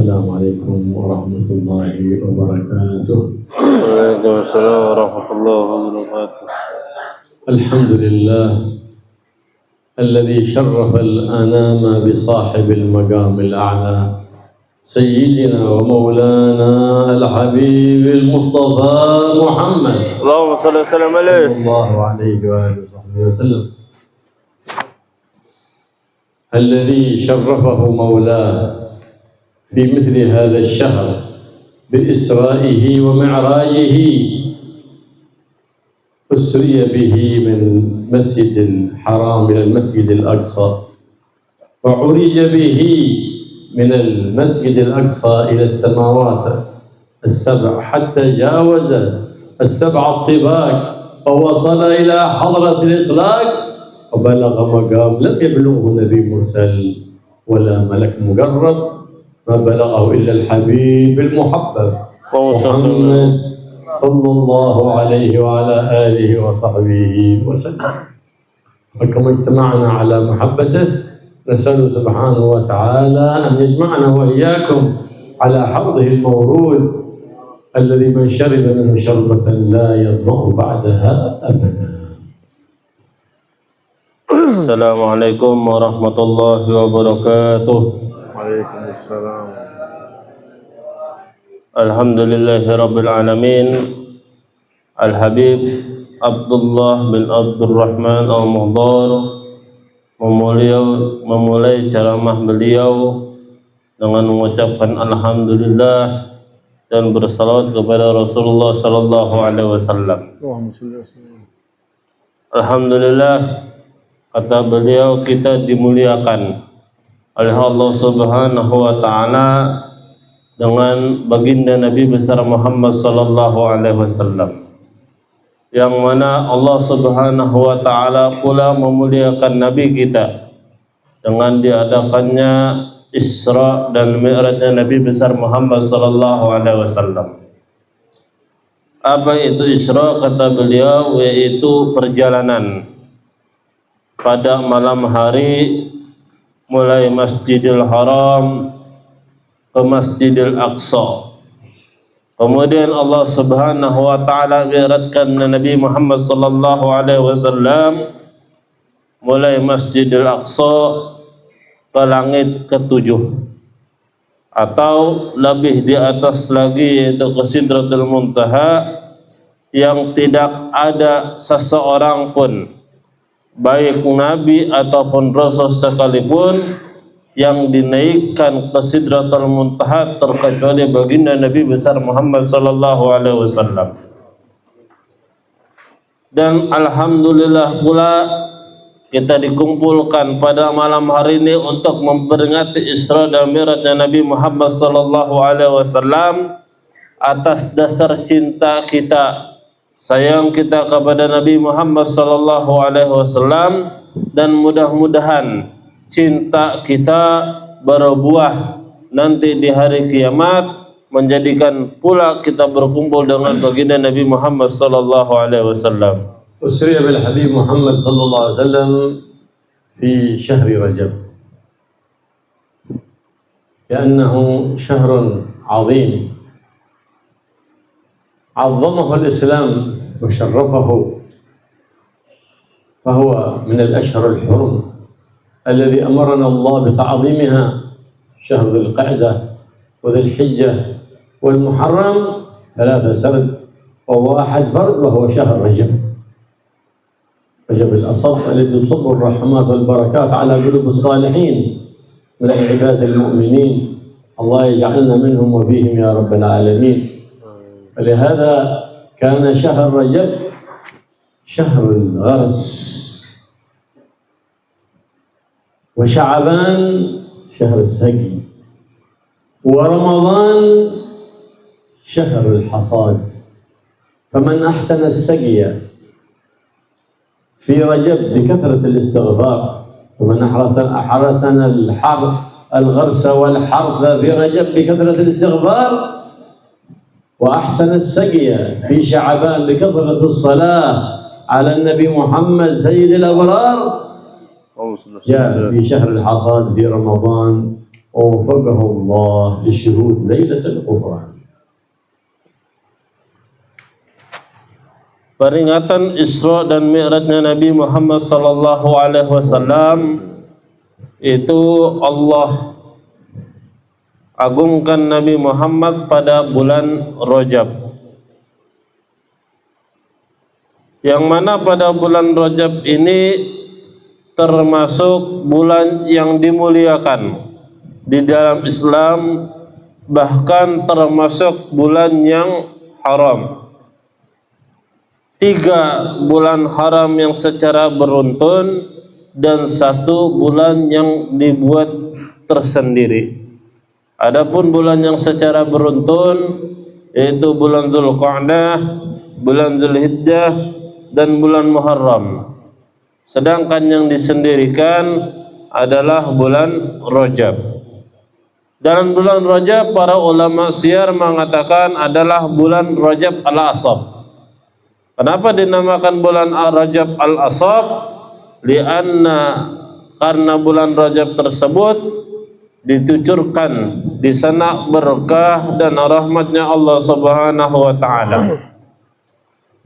السلام عليكم ورحمة الله وبركاته. وعليكم السلام ورحمة الله وبركاته. الحمد لله الذي شرف الأنام بصاحب المقام الأعلى سيدنا ومولانا الحبيب المصطفى محمد اللهم صل وسلم عليه صلى الله عليه وآله وصحبه وسلم، الذي شرفه مولاه في مثل هذا الشهر بإسرائه ومعراجه. أسري به من مسجد الحرام إلى المسجد الأقصى، وعرج به من المسجد الأقصى إلى السماوات السبع حتى جاوز السبع الطباق ووصل إلى حضرة الإطلاق وبلغ مقام لم يبلغه نبي مرسل ولا ملك مقرب، ما بلغه إلا الحبيب المحبب محمد صلى الله عليه وعلى آله وصحبه وسلم. وكما اجتمعنا على محبته نسأل سبحانه وتعالى أن يجمعنا وإياكم على حوضه المورود الذي من شرب منه شربة لا يظمأ بعدها أبدا. السلام عليكم ورحمة الله وبركاته. وعليكم السلام. Alhamdulillahi Rabbil Alamin. Al-Habib Abdullah bin Abdurrahman Al-Muhdar memulai ceramah beliau dengan mengucapkan Alhamdulillah dan bersalawat kepada Rasulullah Sallallahu Alaihi Wasallam. Alhamdulillah, kata beliau, kita dimuliakan oleh Allah Subhanahu Wa Taala dengan baginda Nabi besar Muhammad Sallallahu Alaihi Wasallam, yang mana Allah Subhanahu Wa Taala pula memuliakan Nabi kita dengan diadakannya Isra dan Mi'rajnya Nabi besar Muhammad Sallallahu Alaihi Wasallam. Apa itu Isra? Kata beliau, yaitu perjalanan pada malam hari mulai Masjidil Haram ke Masjidil Aqsa. Kemudian Allah Subhanahu Wa Taala mi'rajkan Nabi Muhammad Sallallahu Alaihi Wasallam mulai Masjidil Aqsa ke langit ketujuh, atau lebih di atas lagi, yaitu ke Sidratul Muntaha, yang tidak ada seseorang pun, baik Nabi ataupun Rasul sekalipun, yang dinaikkan ke Sidratul Muntaha terkecuali baginda Nabi besar Muhammad Sallallahu Alaihi Wasallam. Dan alhamdulillah pula kita dikumpulkan pada malam hari ini untuk memperingati Isra dan Mi'rajnya Nabi Muhammad Sallallahu Alaihi Wasallam atas dasar cinta kita, sayang kita kepada Nabi Muhammad Sallallahu Alaihi Wasallam, dan mudah-mudahan cinta kita berbuah nanti di hari kiamat, menjadikan pula kita berkumpul dengan baginda Nabi Muhammad Sallallahu Alaihi Wasallam. أسري بالحبيب محمد صلى الله عليه وسلم في شهر رجب لأنه شهر عظيم عظمه الإسلام وشرفه، فهو من الأشهر الحرم الذي أمرنا الله بتعظيمها، شهر ذي القعدة وذي الحجة والمحرم 3 سرد وواحد فرد، وهو شهر رجب، رجب الأصب الذي تصب الرحمات والبركات على قلوب الصالحين من العباد المؤمنين. الله يجعلنا منهم وفيهم يا رب العالمين. فلهذا كان شهر رجب شهر الغرس، وشعبان شهر السقي، ورمضان شهر الحصاد. فمن أحسن السقي في رجب بكثرة الاستغفار، ومن أحرسنا الغرس والحرث في رجب بكثرة الاستغفار، وأحسن السقي في شعبان بكثرة الصلاة على النبي محمد سيد الأبرار، جاء في شهر الحصاد في رمضان ووفقه الله لشهود ليلة القرآن. Peringatan Isra dan Mi'rajnya Nabi Muhammad sallallahu alaihi wasallam itu Allah agungkan Nabi Muhammad pada bulan Rajab, yang mana pada bulan Rajab ini termasuk bulan yang dimuliakan di dalam Islam, bahkan termasuk bulan yang haram. 3 bulan haram yang secara beruntun dan 1 bulan yang dibuat tersendiri. Adapun bulan yang secara beruntun yaitu bulan Zulqa'dah, bulan Zulhijjah dan bulan Muharram. Sedangkan yang disendirikan adalah bulan Rajab. Dalam bulan Rajab para ulama siyar mengatakan adalah bulan Rajab al-Asab. Kenapa dinamakan bulan Rajab al-Asab? Karena bulan Rajab tersebut ditucurkan di sana berkah dan rahmatnya Allah Subhanahu wa taala.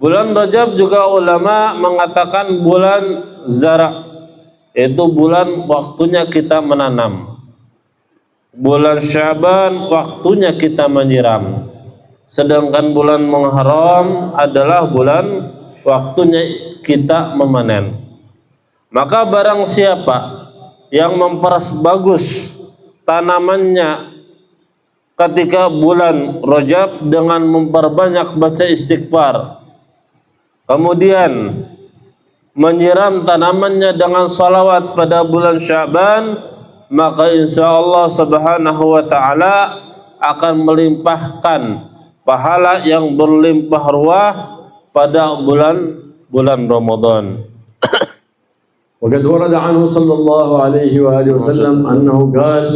Bulan Rajab juga ulama mengatakan bulan zara', yaitu bulan waktunya kita menanam. Bulan Sya'ban waktunya kita menyiram. Sedangkan bulan Muharram adalah bulan waktunya kita memanen. Maka barang siapa yang memperbagus tanamannya ketika bulan Rajab dengan memperbanyak baca istighfar, kemudian menyiram tanamannya dengan salawat pada bulan Sya'ban, maka insyaallah Subhanahu wa taala akan melimpahkan pahala yang berlimpah ruah pada bulan Ramadan. وقد ورد عنه صلى الله عليه وآله وسلم أنه قال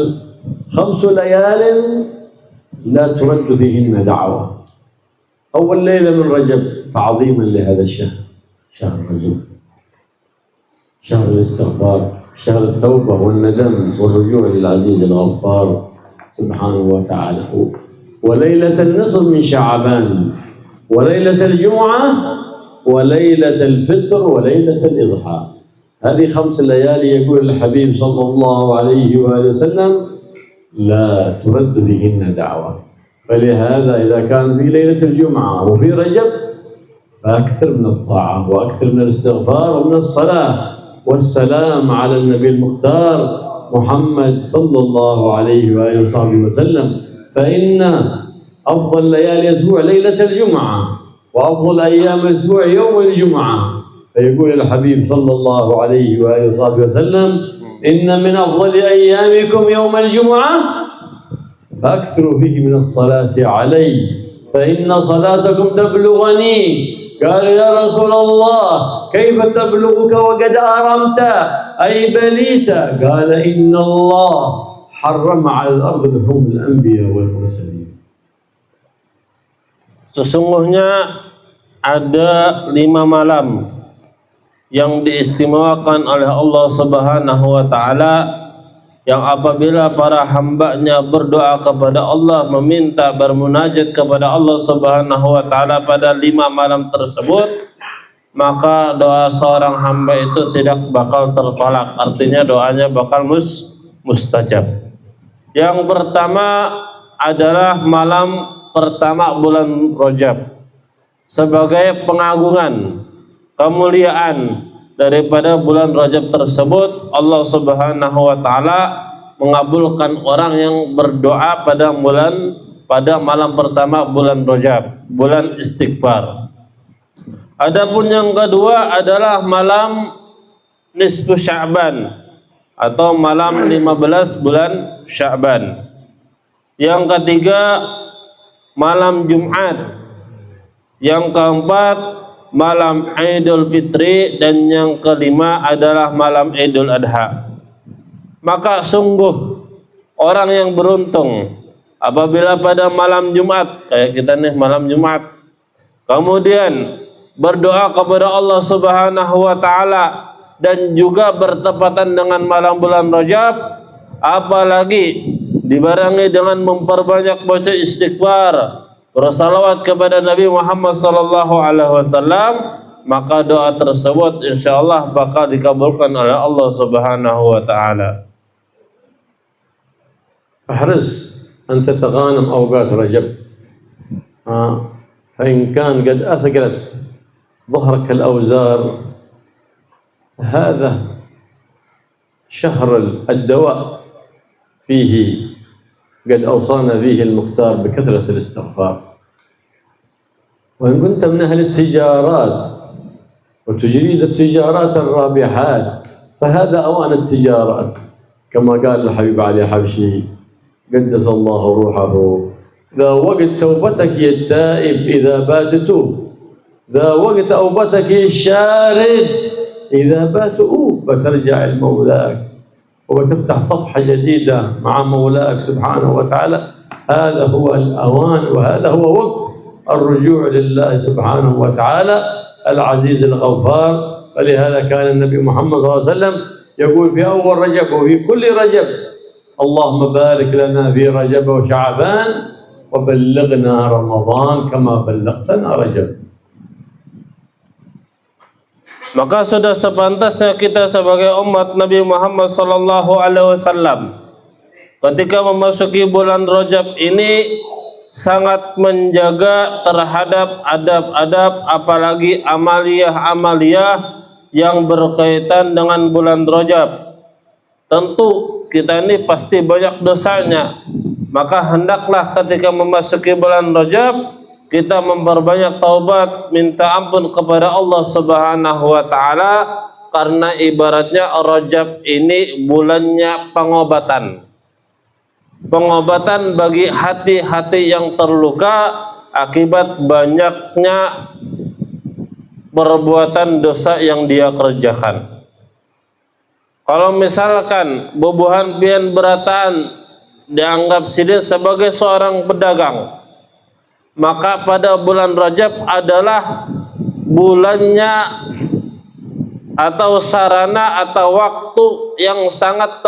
5 ليال لا ترد فيهن دعوة. أول ليلة من رجب تعظيما لهذا الشهر، شهر رجب، شهر الاستغفار، شهر التوبة والندم والرجوع للعزيز الغفار سبحانه وتعالى. وليلة النصف من شعبان، وليلة الجمعة، وليلة الفطر، وليلة الإضحى. هذه 5 ليالي يقول الحبيب صلى الله عليه وآله وسلم لا ترد فيهن دعوة. فلهذا إذا كان في ليلة الجمعة وفي رجب فأكثر من الطاعة وأكثر من الاستغفار ومن الصلاة والسلام على النبي المختار محمد صلى الله عليه وآله وصحبه وسلم. فإن أفضل ليالي الأسبوع ليلة الجمعة، وأفضل أيام الأسبوع يوم الجمعة. فيقول الحبيب صلى الله عليه وآله وصحبه وسلم إن من أفضل أيامكم يوم الجمعة فأكثروا فيه من الصلاة علي فإن صلاتكم تبلغني. قال يا رسول الله كيف تبلغك وقد أرمت أي بليت؟ قال إن الله حرم على الأرض لحوم الأنبياء والمرسلين. Sesungguhnya ada 5 malam yang diistimewakan oleh Allah Subhanahu wa taala, yang apabila para hambanya berdoa kepada Allah, meminta bermunajat kepada Allah Subhanahu wa taala pada 5 malam tersebut, maka doa seorang hamba itu tidak bakal tertolak. Artinya doanya bakal mustajab. Yang pertama adalah malam pertama bulan Rajab sebagai pengagungan, kemuliaan daripada bulan Rajab tersebut. Allah Subhanahu wa taala mengabulkan orang yang berdoa pada malam pertama bulan Rajab, bulan istighfar. Adapun yang kedua adalah malam nisfu Sya'ban atau malam 15 bulan Sya'ban. Yang ketiga malam Jumat. Yang keempat malam Idul Fitri, dan yang kelima adalah malam Idul Adha. Maka sungguh orang yang beruntung apabila pada malam Jumat, kayak kita nih malam Jumat, kemudian berdoa kepada Allah Subhanahu wa taala dan juga bertepatan dengan malam bulan Rajab, apalagi dibarengi dengan memperbanyak baca istighfar, bersalawat kepada Nabi Muhammad sallallahu alaihi wasallam, maka doa tersebut insyaallah bakal dikabulkan oleh Allah Subhanahu wa taala. احرص أن تتغانم أوقات رجب، فإن كان قد أثقلت ظهرك الأوزار، هذا شهر الدواء فيه، قد أوصانا فيه المختار بكثرة الاستغفار. وإن كنت من أهل التجارات وتجريد التجارات الرابحات، فهذا أوان التجارات كما قال الحبيب علي حبشي قدس الله روحه: ذا وقت توبتك يا التائب إذا بات توب، ذا وقت توبتك يا الشارد إذا بات أوب، بترجع لمولاك وبتفتح صفحة جديدة مع مولاك سبحانه وتعالى. هذا هو الأوان وهذا هو وقت الرجوع لله سبحانه وتعالى العزيز الغفار. فلهذا كان النبي محمد صلى الله عليه وسلم يقول في أول رجب وفي كل رجب: اللهم بارك لنا في رجب وشعبان وبلغنا رمضان كما بلغتنا رجب. Maka sudah sepantasnya kita sebagai umat Nabi Muhammad sallallahu alaihi wasallam ketika memasuki bulan Rajab ini sangat menjaga terhadap adab-adab, apalagi amaliyah-amaliyah yang berkaitan dengan bulan Rajab. Tentu kita ini pasti banyak dosanya, maka hendaklah ketika memasuki bulan Rajab kita memperbanyak taubat, minta ampun kepada Allah Subhanahu wa taala, karena ibaratnya Rajab ini bulannya pengobatan. Pengobatan bagi hati-hati yang terluka akibat banyaknya perbuatan dosa yang dia kerjakan. Kalau misalkan bubuhan pian berataan dianggap sidin sebagai seorang pedagang, maka pada bulan Rajab adalah bulannya atau sarana atau waktu yang sangat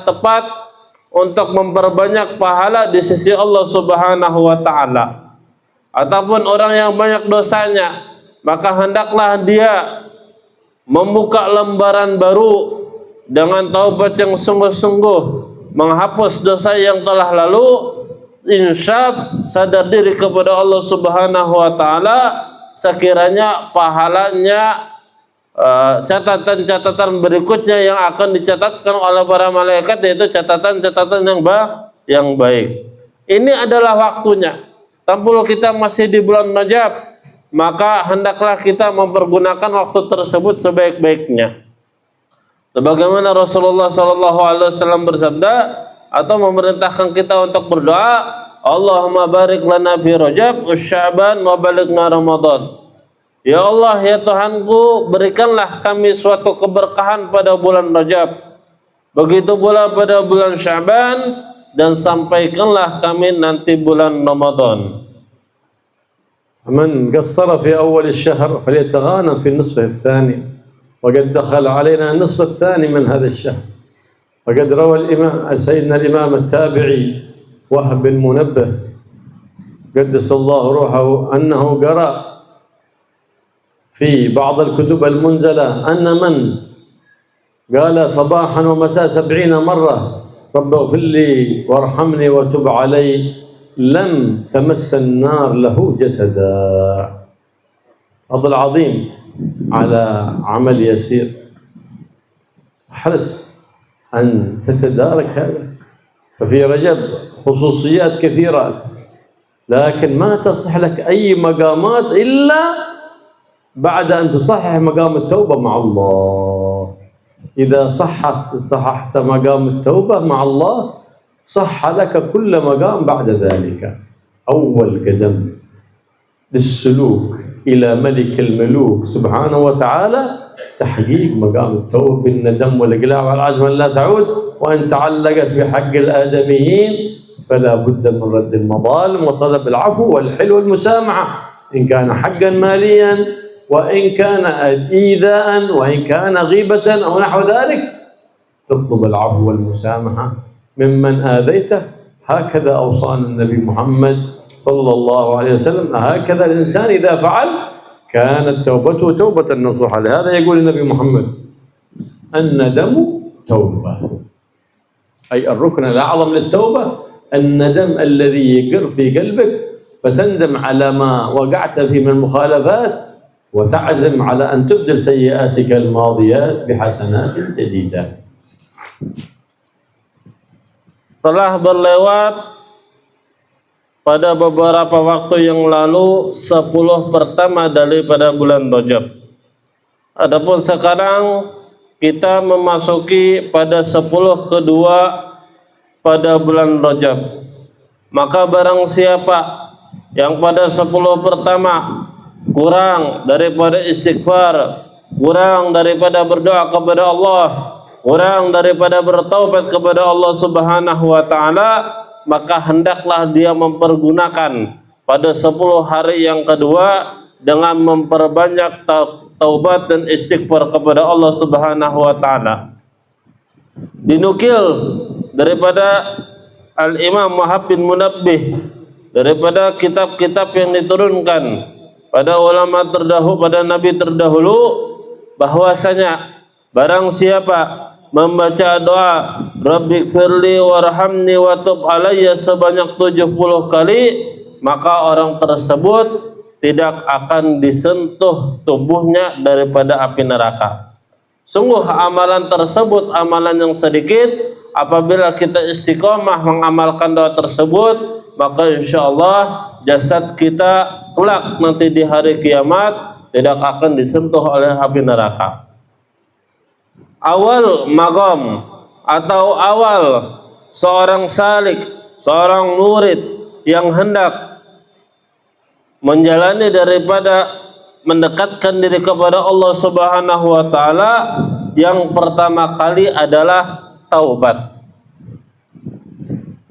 tepat untuk memperbanyak pahala di sisi Allah Subhanahu wa taala. Ataupun orang yang banyak dosanya, maka hendaklah dia membuka lembaran baru dengan taubat yang sungguh-sungguh, menghapus dosa yang telah lalu, insyaf, sadar diri kepada Allah Subhanahu wa taala, sekiranya pahalanya catatan-catatan berikutnya yang akan dicatatkan oleh para malaikat, yaitu catatan-catatan yang baik. Ini adalah waktunya. Tampil kita masih di bulan Rajab, maka hendaklah kita mempergunakan waktu tersebut sebaik-baiknya. Sebagaimana Rasulullah SAW bersabda atau memerintahkan kita untuk berdoa, Allahumma barik lana fi Rajab wa Sya'ban wa balighna Ramadan. Ya Allah, ya Tuhanku, berikanlah kami suatu keberkahan pada bulan Rajab, begitu pula pada bulan Sya'ban, dan sampaikanlah kami nanti bulan Ramadan. من قصر في أول الشهر فليتغانم في النصف الثاني، وقد دخل علينا النصف الثاني من هذا الشهر. وقد روى سيدنا الإمام التابعي وهب بن منبه قدس الله روحه أنه قرأ في بعض الكتب المنزلة أن من قال صباحا ومساء 70 مرة رب اغفر لي وارحمني وتب علي لم تمس النار له جسدا. فضل عظيم على عمل يسير. احرص أن تتدارك هذا. ففي رجب خصوصيات كثيرة، لكن ما تصح لك أي مقامات إلا بعد أن تصحح مقام التوبة مع الله. إذا صححت مقام التوبة مع الله صح لك كل مقام بعد ذلك. أول قدم للسلوك إلى ملك الملوك سبحانه وتعالى تحقيق مقام التوبة بالندم والإقلاع والعزم أن لا تعود. وإن تعلقت بحق الآدميين فلا بد من رد المظالم وطلب العفو والحل والمسامحة، إن كان حقا ماليا وإن كان إيذاء وإن كان غيبة أو نحو ذلك، تطلب العفو والمسامحة ممن آذيته. هكذا أوصانا النبي محمد صلى الله عليه وسلم. هكذا الإنسان إذا فعل كانت توبته توبة نصوحا. لهذا يقول النبي محمد الندم توبة، أي الركن الأعظم للتوبة الندم الذي يقر في قلبك فتندم على ما وقعت فيه من المخالفات وتعزم على أن تبدل سيئاتك الماضيات بحسنات جديدة. Telah berlewat pada beberapa waktu yang lalu 10 pertama daripada bulan Rajab. Adapun sekarang kita memasuki pada 10 kedua pada bulan Rajab. Maka barang siapa yang pada 10 pertama kurang daripada istighfar, kurang daripada berdoa kepada Allah, kurang daripada bertaubat kepada Allah Subhanahu wa taala, maka hendaklah dia mempergunakan pada 10 hari yang kedua dengan memperbanyak taubat dan istighfar kepada Allah Subhanahu wa taala. Dinukil daripada Al-Imam Wahab bin Munabbih, daripada kitab-kitab yang diturunkan pada ulama terdahulu, pada nabi terdahulu, bahwasanya barang siapa membaca doa Rabbighfirli warhamni wa tub alayya sebanyak 70 kali, maka orang tersebut tidak akan disentuh tubuhnya daripada api neraka. Sungguh amalan tersebut amalan yang sedikit. Apabila kita istiqomah mengamalkan doa tersebut, maka insyaallah jasad kita kelak nanti di hari kiamat tidak akan disentuh oleh api neraka. Awal maqam atau awal seorang salik, seorang murid yang hendak menjalani daripada mendekatkan diri kepada Allah Subhanahu wa taala, yang pertama kali adalah taubat.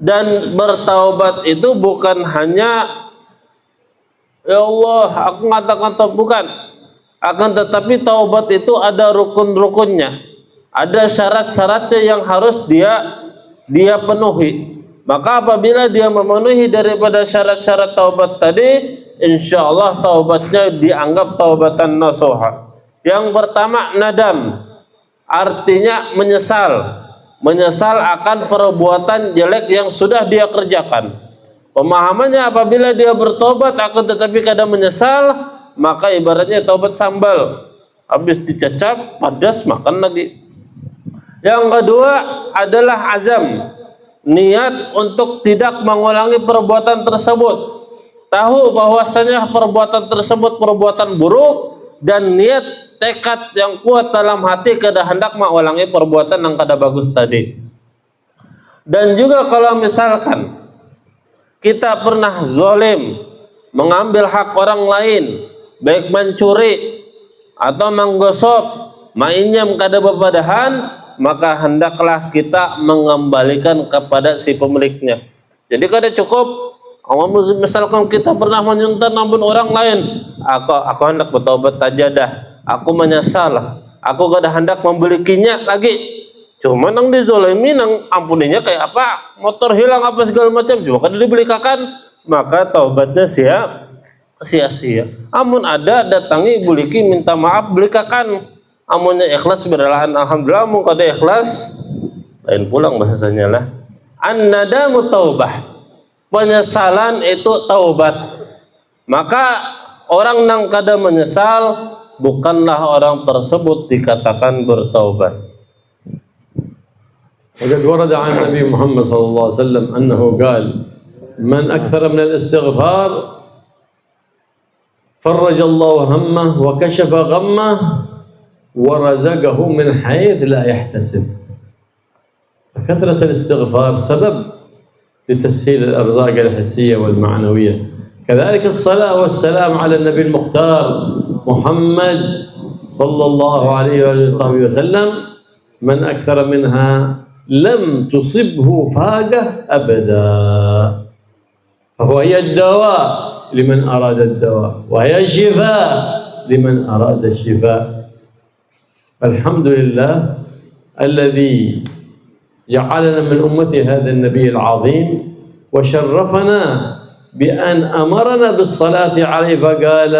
Dan bertaubat itu bukan hanya ya Allah aku ngata-ngata, bukan. Akan tetapi taubat itu ada rukun-rukunnya, ada syarat-syaratnya yang harus dia penuhi. Maka apabila dia memenuhi daripada syarat-syarat taubat tadi, insyaallah taubatnya dianggap taubatan nasuha. Yang pertama nadam, artinya menyesal akan perbuatan jelek yang sudah dia kerjakan. Pemahamannya apabila dia bertobat akan tetapi kadang menyesal, maka ibaratnya taubat sambal, habis dicacap pedas makan lagi. Yang kedua adalah azam, niat untuk tidak mengulangi perbuatan tersebut. Tahu bahwasanya perbuatan tersebut perbuatan buruk dan niat tekad yang kuat dalam hati kada hendak mengulangi perbuatan yang kada bagus tadi. Dan juga kalau misalkan kita pernah zalim, mengambil hak orang lain, baik mencuri atau menggosok, mainyam kada bepadahan, maka hendaklah kita mengembalikan kepada si pemiliknya. Jadi kada cukup misalkan kita pernah menyuntan ampun orang lain, aku hendak bertobat aja dah, aku menyesal, aku kada hendak membelikinya lagi. Cuma nang dizolimi nang ampuninya kayak apa, motor hilang apa segala macam, cuma kada dibelikakan, maka taubatnya sia-sia. Amun ada datangi buliki minta maaf belikakan, amunnya ikhlas beralahan alhamdulillah, amun kada ikhlas lain pulang bahasanya lah. An-nadamu taubah, penyesalan itu taubat. Maka orang yang kada menyesal bukanlah orang tersebut dikatakan bertaubat. وقد ورد عن النبي محمد صلى الله عليه وسلم أنه قال من أكثر من الاستغفار فرج الله همه وكشف غمه ورزقه من حيث لا يحتسب. كثرة الاستغفار سبب لتسهيل الأرزاق الحسية والمعنوية. كذلك الصلاة والسلام على النبي المختار محمد صلى الله عليه وصحبه وسلم من أكثر منها لم تصبه فاقة أبدا. فهي الدواء لمن أراد الدواء وهي الشفاء لمن أراد الشفاء. الحمد لله الذي جعلنا من أمة هذا النبي العظيم وشرفنا بأن أمرنا بالصلاة عليه فقال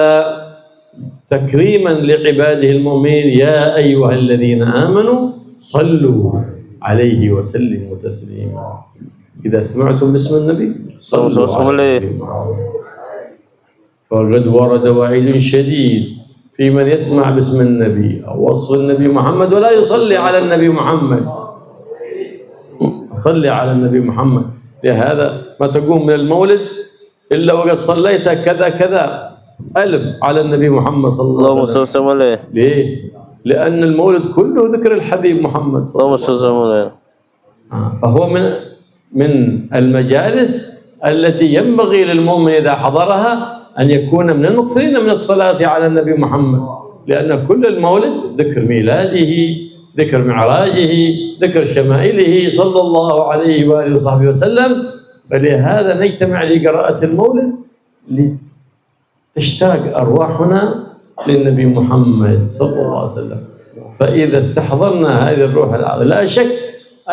تكريما لعباده المؤمنين يا أيها الذين آمنوا صلوا عليه وسلموا تسليما. إذا سمعتم باسم النبي صلوا عليه. فقد ورد وعيد شديد في من يسمع باسم النبي أو وصف النبي محمد ولا يصلي على النبي محمد. صلي على النبي محمد. لهذا ما تقوم من المولد إلا وقد صليت كذا كذا ألف على النبي محمد صلى الله عليه وسلم. ليه؟ لأن المولد كله ذكر الحبيب محمد صلى الله عليه وسلم. فهو من المجالس التي ينبغي للمؤمن إذا حضرها أن يكون من المكثرين من الصلاة على النبي محمد، لأن كل المولد ذكر ميلاده، ذكر معراجه، ذكر شمائله صلى الله عليه وآله وصحبه وسلم. فلهذا نجتمع لقراءة المولد لتشتاق أرواحنا للنبي محمد صلى الله عليه وسلم. فإذا استحضرنا هذه الروح العظيمة لا شك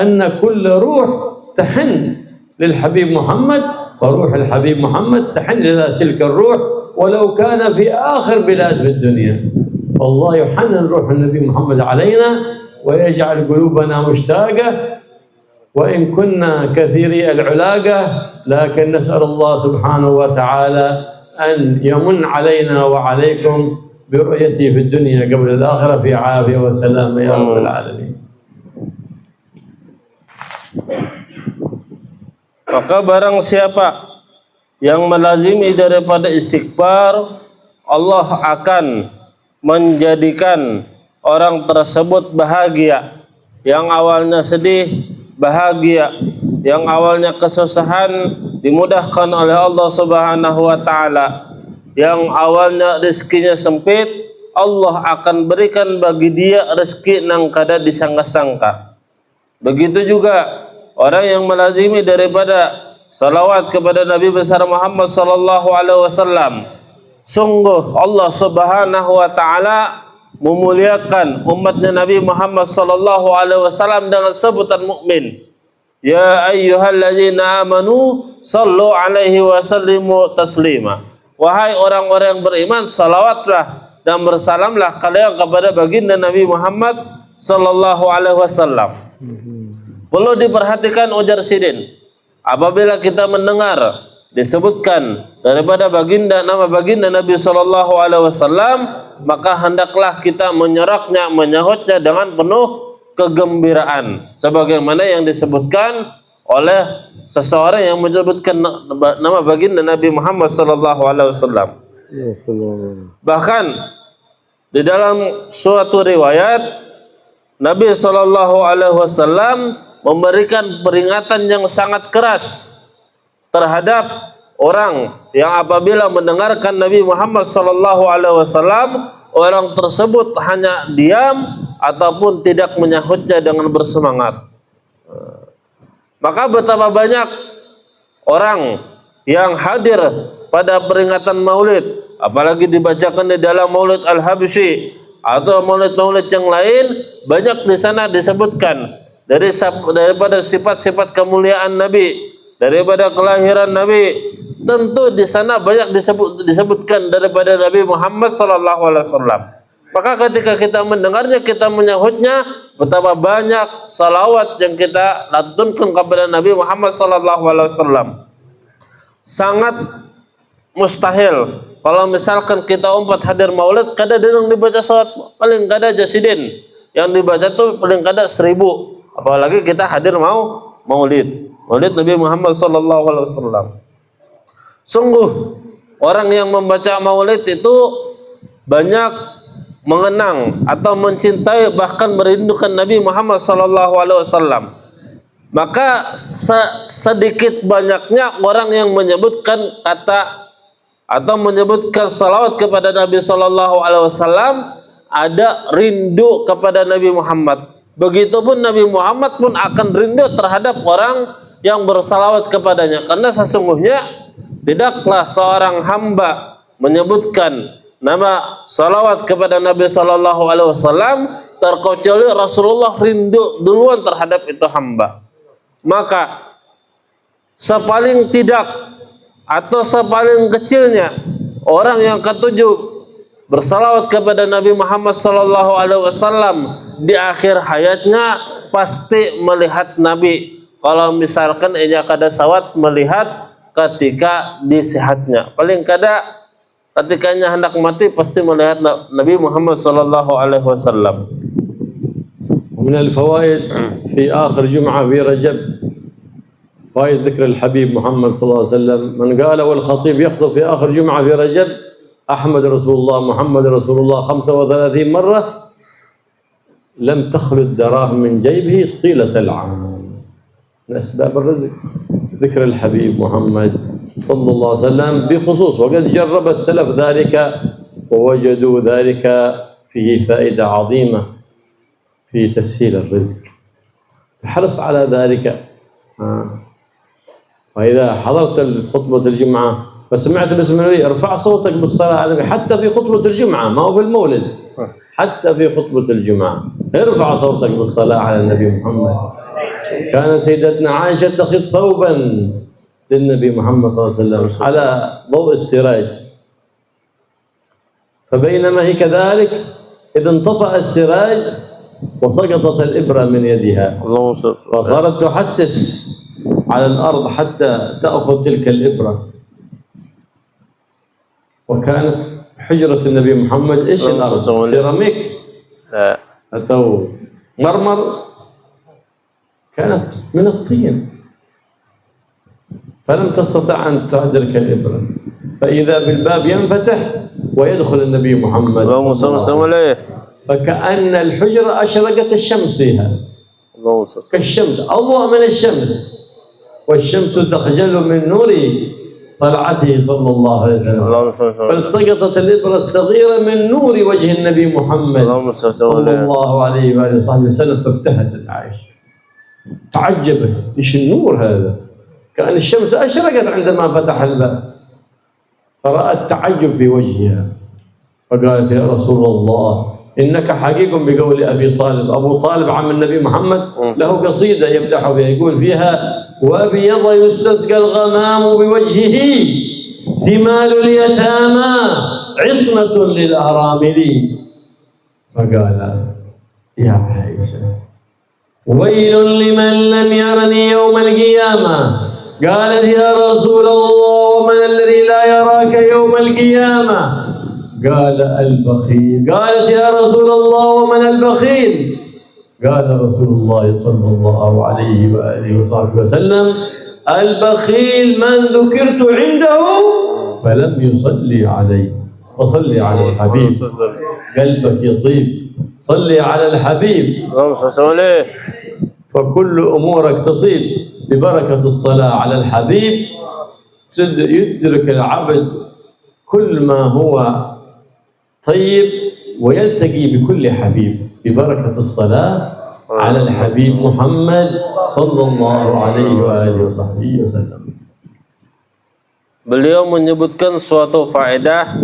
أن كل روح تحن للحبيب محمد، فروح الحبيب محمد تحن إلى تلك الروح ولو كان في آخر بلاد في الدنيا. فالله يحنن روح النبي محمد علينا ويجعل قلوبنا مشتاقة، وإن كنا كثيري العلاقة لكن نسأل الله سبحانه وتعالى أن يمن علينا وعليكم برؤيته في الدنيا قبل الآخرة في عافية وسلام يا رب العالمين. Maka barang siapa yang melazimi daripada istighfar, Allah akan menjadikan orang tersebut bahagia. Yang awalnya sedih, bahagia. Yang awalnya kesusahan, dimudahkan oleh Allah Subhanahu wa Ta'ala. Yang awalnya rezekinya sempit, Allah akan berikan bagi dia rezeki nang kada disangka-sangka. Begitu juga orang yang melazimi daripada salawat kepada Nabi besar Muhammad sallallahu alaihi wasallam, sungguh Allah Subhanahu wa Ta'ala memuliakan umatnya Nabi Muhammad sallallahu alaihi wasallam dengan sebutan mukmin. Ya ayyuhalladzina amanu sallu alaihi wa sallimu taslima. Wahai orang-orang yang beriman, salawatlah dan bersalamlah kalian kepada baginda Nabi Muhammad sallallahu alaihi wasallam. Perlu diperhatikan ujar Sidin, apabila kita mendengar disebutkan daripada baginda, nama baginda Nabi sallallahu alaihi wasallam, maka hendaklah kita menyoraknya, menyahutnya dengan penuh kegembiraan, sebagaimana yang disebutkan oleh seseorang yang menyebutkan nama baginda Nabi Muhammad sallallahu alaihi wasallam. Bahkan di dalam suatu riwayat Nabi sallallahu alaihi wasallam memberikan peringatan yang sangat keras terhadap orang yang apabila mendengarkan Nabi Muhammad sallallahu alaihi wasallam, orang tersebut hanya diam ataupun tidak menyahutnya dengan bersemangat. Maka betapa banyak orang yang hadir pada peringatan Maulid, apalagi dibacakan di dalam Maulid Al-Habsyi atau maulid-maulid yang lain, banyak di sana disebutkan daripada sifat-sifat kemuliaan Nabi, daripada kelahiran Nabi. Tentu di sana banyak disebutkan daripada Nabi Muhammad sallallahu alaihi wasallam. Maka ketika kita mendengarnya, kita menyahutnya, betapa banyak salawat yang kita lantunkan kepada Nabi Muhammad sallallahu alaihi wasallam. Sangat mustahil kalau misalkan kita umpat hadir maulid kada yang dibaca salawat, paling kada jasidin yang dibaca tuh paling kada 1000. Apalagi kita hadir maulid Nabi Muhammad sallallahu alaihi wasallam. Sungguh orang yang membaca maulid itu banyak mengenang atau mencintai, bahkan merindukan Nabi Muhammad sallallahu alaihi wasallam. Maka sedikit banyaknya orang yang menyebutkan kata atau menyebutkan salawat kepada Nabi sallallahu alaihi wasallam ada rindu kepada Nabi Muhammad. Begitupun Nabi Muhammad pun akan rindu terhadap orang yang bersalawat kepadanya, karena sesungguhnya tidaklah seorang hamba menyebutkan nama salawat kepada Nabi sallallahu alaihi wasallam terkecuali Rasulullah rindu duluan terhadap itu hamba. maka sepaling tidak atau sepaling kecilnya orang yang ketujuh bersalawat kepada Nabi Muhammad sallallahu alaihi wasallam di akhir hayatnya pasti melihat Nabi. Kalau misalkan ia kada sawat melihat ketika di sehatnya, paling kada ketikanya hendak mati pasti melihat Nabi Muhammad sallallahu alaihi wasallam. ومن الفوائد في آخر جمعة في رجب فائد ذكر الحبيب محمد صلى الله عليه وسلم. من قال والخطيب يخطب في آخر جمعة في رجب أحمد رسول الله محمد رسول الله 35 مرة لم تخلد دراهم من جيبه طيلة العام. من أسباب الرزق ذكر الحبيب محمد صلى الله عليه وسلم بخصوص، وقد جرب السلف ذلك ووجدوا ذلك فيه فائدة عظيمة في تسهيل الرزق. احرص على ذلك. وإذا حضرت خطبة الجمعة فسمعت باسم النبي ارفع صوتك بالصلاة على النبي، حتى في خطبة الجمعة، ما هو في المولد، حتى في خطبة الجمعة ارفع صوتك بالصلاة على النبي محمد. كانت سيدتنا عائشة تأخذ ثوبا للنبي محمد صلى الله عليه وسلم على ضوء السراج، فبينما هي كذلك إذا انطفأ السراج وسقطت الإبرة من يدها فصارت تحسس على الأرض حتى تأخذ تلك الإبرة. وكانت حجرة النبي محمد إيش الأرض؟ سيراميك أو مرمر، كانت من الطين فلم تستطع أن تدرك الإبرة، فإذا بالباب ينفتح ويدخل النبي محمد فكأن الحجرة أشرقت الشمس فيها كالشمس، أضوأ من الشمس، والشمس تخجل من نور طلعته صلى الله عليه وسلم، فالتقطت الإبرة الصغيرة من نور وجه النبي محمد صلى الله عليه وآله وصحبه وسلم، فابتهجت عائشة تعجبت، إيش النور هذا؟ كأن الشمس أشرقت عندما فتح الباب، فرأت تعجب في وجهها فقالت يا رسول الله إنك حقيق بقول أبي طالب. أبو طالب عم النبي محمد له قصيدة يمدح بها يقول فيها وأبيض يستسقى الغمام بوجهه ثمال اليتامى عصمة للأرامل. فقال يا عائشة ويل لمن لم يرني يوم القيامة. قالت يا رسول الله ومن الذي لا يراك يوم القيامة؟ قال البخيل. قالت يا رسول الله ومن البخيل؟ قال رسول الله صلى الله عليه وآله وصحبه وسلم البخيل من ذكرت عنده فلم يصلي عليه. فصلي على الحبيب قلبك يطيب، صلي على الحبيب فكل أمورك تطيب ببركة الصلاة على الحبيب. يدرك العبد كل ما هو طيب ويلتقي بكل حبيب ببركة الصلاة على الحبيب محمد صلى الله عليه وآله وصحبه وسلم. Beliau menyebutkan suatu faedah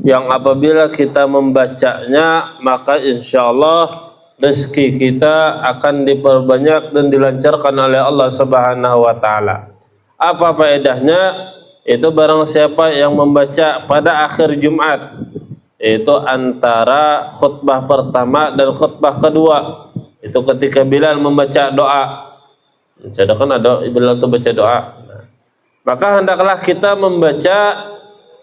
yang apabila kita membacanya maka insya Allah rezeki kita akan diperbanyak dan dilancarkan oleh Allah Subhanahu wa Ta'ala. Apa faedahnya? Itu barang siapa yang membaca pada akhir Jumat, itu antara khutbah pertama dan khutbah kedua, itu ketika Bilal membaca doa, jadi kan ada Bilal itu baca doa, maka hendaklah kita membaca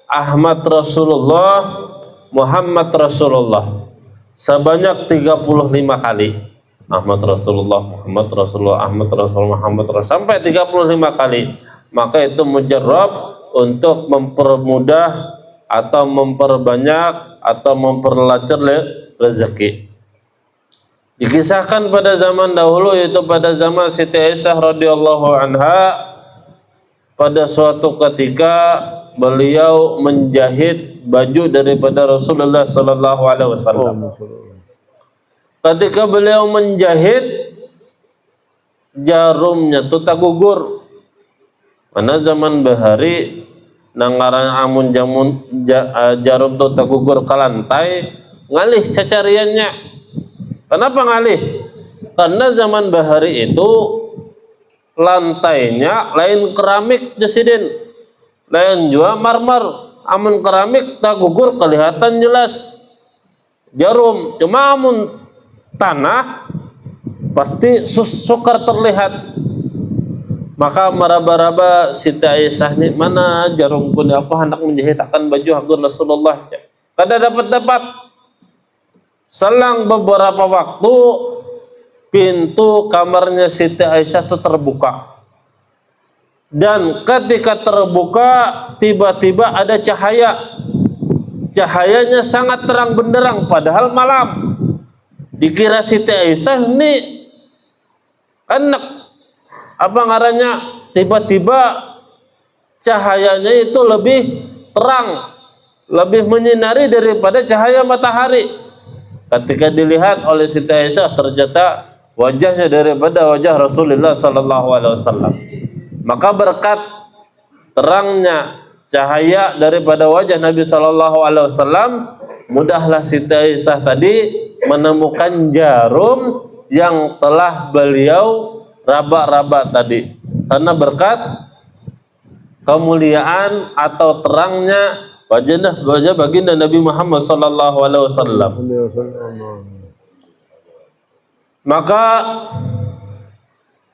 Ahmad Rasulullah Muhammad Rasulullah sebanyak 35 kali. Ahmad Rasulullah Muhammad Rasulullah Ahmad Rasulullah Muhammad Rasulullah sampai 35 kali. Maka itu mujarrab untuk mempermudah atau memperbanyak atau memperlancar rezeki. Dikisahkan pada zaman dahulu, yaitu pada zaman Siti Aisyah radhiyallahu anha, pada suatu ketika beliau menjahit baju daripada Rasulullah sallallahu alaihi wasallam. Ketika beliau menjahit, jarumnya tuh tak gugur. Mana zaman bahari nanggaran amun jarum tuh tak gugur ke lantai, ngalih cacariannya. Kenapa ngalih? Karena zaman bahari itu lantainya lain keramik jasidin, lain juga marmer. Amun keramik tak gugur kelihatan jelas jarum, cuma amun tanah pasti sukar terlihat. Maka meraba-raba Siti Aisyah ni, mana jarumku ni, apa hendak menjahit akan baju hagur Rasulullah. Kada dapat selang beberapa waktu pintu kamarnya Siti Aisyah itu terbuka, dan ketika terbuka tiba-tiba ada cahayanya sangat terang benderang padahal malam. Dikira Siti Aisyah ini enak apa ngarannya, tiba-tiba cahayanya itu lebih terang, lebih menyinari daripada cahaya matahari. Ketika dilihat oleh Siti Aisyah, ternyata wajahnya daripada wajah Rasulullah sallallahu alaihi wasallam. Maka berkat terangnya cahaya daripada wajah Nabi sallallahu alaihi wasallam, mudahlah Siti Aisyah tadi menemukan jarum yang telah beliau raba-raba tadi, karena berkat kemuliaan atau terangnya wajah baginda Nabi Muhammad sallallahu alaihi wasallam. Maka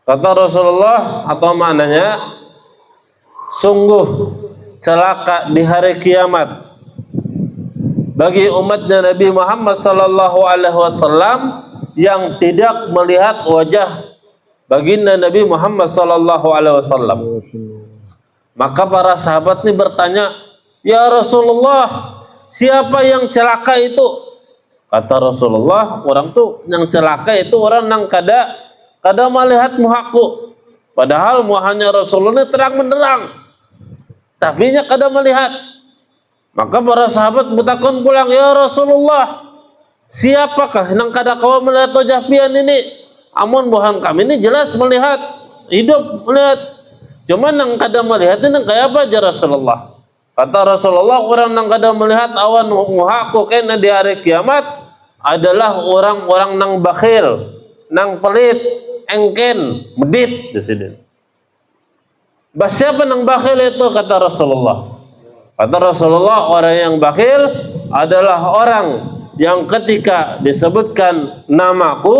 kata Rasulullah, atau maknanya, sungguh celaka di hari kiamat bagi umatnya Nabi Muhammad sallallahu alaihi wasallam yang tidak melihat wajah baginda Nabi Muhammad sallallahu alaihi wasallam. Maka para sahabat ini bertanya, "Ya Rasulullah, siapa yang celaka itu?" Kata Rasulullah, orang tuh yang celaka itu orang yang kada melihat muhaku. Padahal muhanya Rasulullah terang benderang, tapi nya kada melihat. Maka para sahabat bertakon pulang, "Ya Rasulullah, siapakah yang kada kau melihat wajah pian ini? Amun buhan kami ini jelas melihat, hidup melihat. Cuma yang kada melihat ini kayak apa aja Rasulullah?" Kata Rasulullah, orang yang kada melihat awan muhaku kena di hari kiamat adalah orang-orang nang bakhil, nang pelit, engken, medit di sini. Siapa nang bakhil itu? Kata Rasulullah. Kata Rasulullah, orang yang bakhil adalah orang yang ketika disebutkan namaku,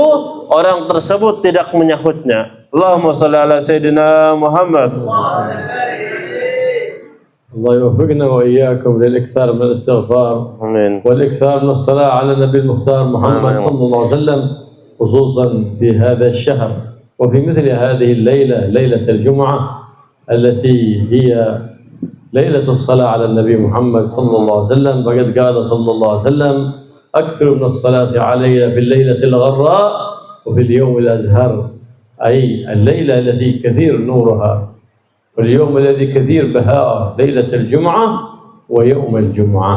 orang tersebut tidak menyahutnya. Allahumma salli ala Sayyidina Muhammad. الله يوفقنا وإياكم للإكثار من الاستغفار والإكثار من الصلاة على النبي المختار محمد صلى الله عليه وسلم، خصوصا في هذا الشهر وفي مثل هذه الليلة، ليلة الجمعة التي هي ليلة الصلاة على النبي محمد صلى الله عليه وسلم. فقد قال صلى الله عليه وسلم: أكثر من الصلاة علي في الليلة الغراء وفي اليوم الأزهر، أي الليلة التي كثير نورها واليوم الذي كثير بهاءه، ليلة الجمعة ويوم الجمعة.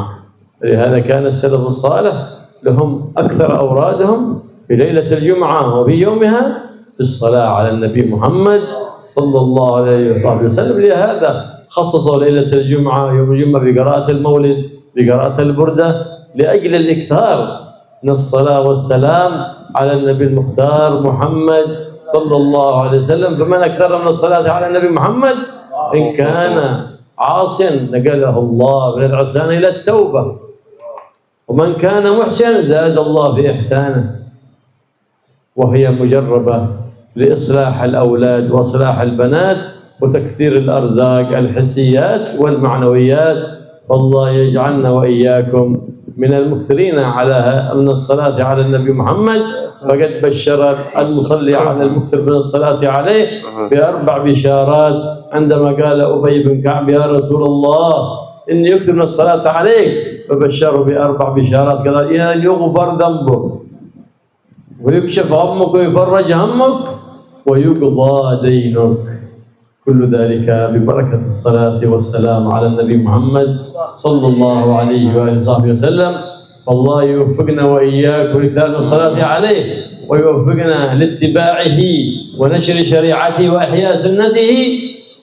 لهذا كان السلف الصالح لهم أكثر أورادهم في ليلة الجمعة وفي يومها في الصلاة على النبي محمد صلى الله عليه وسلم. لهذا خصصوا ليلة الجمعة يوم الجمعة بقراءة المولد، بقراءة البردة، لأجل الإكثار من الصلاة والسلام على النبي المختار محمد صلى الله عليه وسلم. فمن أكثر من الصلاة على النبي محمد إن كان عاصيا نقله الله من العصيان إلى التوبة، ومن كان محسنا زاد الله في إحسانه. وهي مجربة لإصلاح الأولاد وإصلاح البنات وتكثير الأرزاق الحسيات والمعنويات. فالله يجعلنا وإياكم من المكثرين من الصلاة على النبي محمد. فقد بشر المصلي على المكثر من الصلاة عليه ب4 بشارات عندما قال أبي بن كعب: يا رسول الله إني يكثر من الصلاة عليك، فبشره ب4 بشارات، قال: إن يغفر ذنبك ويكشف غمك ويفرج همك ويقضى دينك. كل ذلك ببركة الصلاة والسلام على النبي محمد صلى الله عليه وآله وصحبه وسلم. فالله يوفقنا وإياكم لإكثار الصلاة عليه، ويوفقنا لاتباعه ونشر شريعته وإحياء سنته،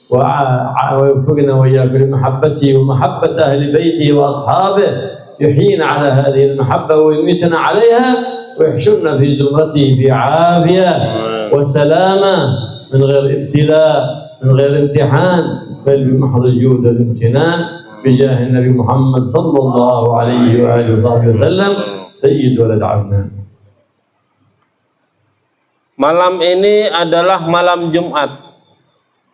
ويوفقنا وإياكم لمحبته ومحبة أهل بيته وأصحابه، يحيينا على هذه المحبة ويميتنا عليها، ويحشرنا في زمرته في عافية وسلامة من غير ابتلاء من غير امتحان بل بمحض الجود والامتنان بجاه النبي محمد صلى الله عليه وآله وصحبه وسلم سيد ولد عدنان. Malam ini adalah malam Jumat,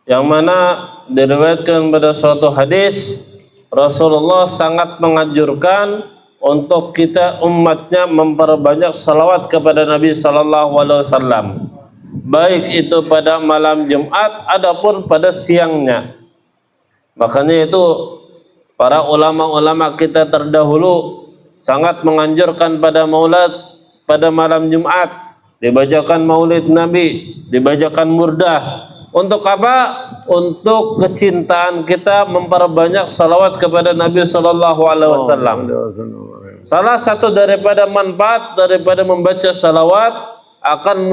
yang mana diriwayatkan pada suatu hadis Rasulullah sangat menganjurkan untuk kita umatnya memperbanyak salawat kepada Nabi Sallallahu Alaihi Wasallam, baik itu pada malam Jumat adapun pada siangnya. Makanya itu para ulama-ulama kita terdahulu sangat menganjurkan pada maulid pada malam Jumat, dibacakan maulid Nabi, dibacakan murdah. Untuk apa? Untuk kecintaan kita memperbanyak salawat kepada Nabi Sallallahu Alaihi Wasallam. Salah satu daripada manfaat daripada membaca salawat akan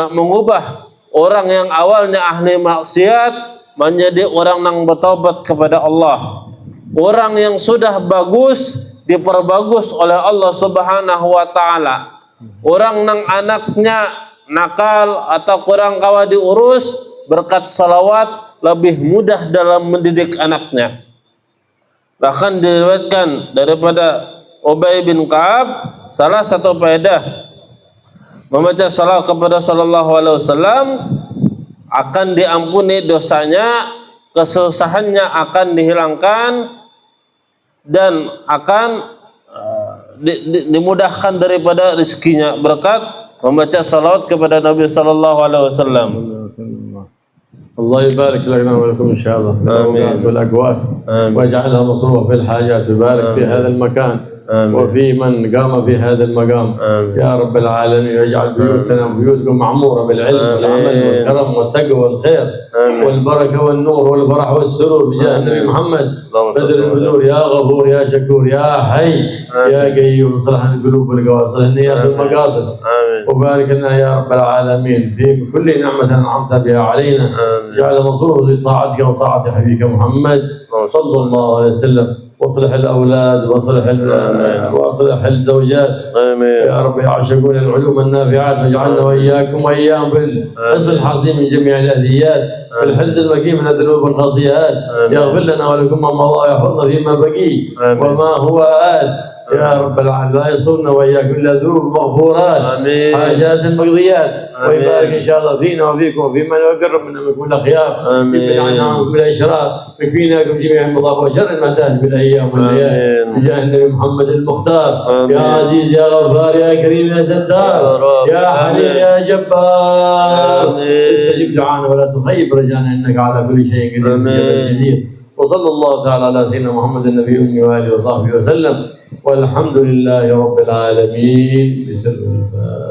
mengubah orang yang awalnya ahli maksiat menjadi orang yang bertaubat kepada Allah. Orang yang sudah bagus diperbagus oleh Allah Subhanahu wa taala. Orang yang anaknya nakal atau kurang kawa diurus, berkat salawat lebih mudah dalam mendidik anaknya. Bahkan diriwayatkan daripada Ubay bin Ka'ab, salah satu faedah membaca salawat kepada Sallallahu Alaihi Wasallam akan diampuni dosanya, kesusahannya akan dihilangkan, dan akan dimudahkan daripada rezekinya berkat membaca salawat kepada Nabi Sallallahu Alaihi Wasallam. الله يبارك لنا ولكم إن شاء الله بالأوقات والأقوات ويجعلها مصروفة في الحاجات ويبارك في هذا المكان وفي من قام في هذا المقام يا رب العالمين، ويجعل بيوتنا وبيوتكم معمورة بالعلم والعمل والكرم والتقوى والخير والبركة والنور والفرح والسرور بجاه النبي محمد بدر البدور. يا غفور يا شكور يا حي يا قيوم، اصلح القلوب والقواصد النيات والمقاصد وبارك لنا يا رب العالمين في كل نعمة أنعمت بها علينا، جعل مصروف لطاعتك وطاعة حبيبك محمد صلى الله عليه وسلم. واصلح الأولاد واصلح الزوجات يا رب يعشقون العلوم النافعات، واجعلنا وإياكم وإياهم بالحسن الحصين من جميع الأذيات، بالحرز الوكيل من الذنوب والخطيئات. يغفر لنا ولكم ما مضى ويحفظنا فيما بقي وما هو آت يا رب العالمين. لا يصلنا وإياكم إلا ذنوب مغفورات حاجات مقضيات، ويبارك إن شاء الله فينا وفيكم وفيما يقرب منا من كل خيار، يبعد عنا عنكم الأشرار، ويكفيناكم جميع المضاف وشر المعتاد بالأيام والليالي بجاه النبي محمد المختار. يا عزيز يا غفار يا كريم يا ستار يا حليم يا جبار، استجب دعانا ولا تخيب رجانا إنك على كل شيء قدير. وصلى الله تعالى على سيدنا محمد النبي الأمي وآله وصحبه وسلم، والحمد لله رب العالمين. بسر الفاتحة.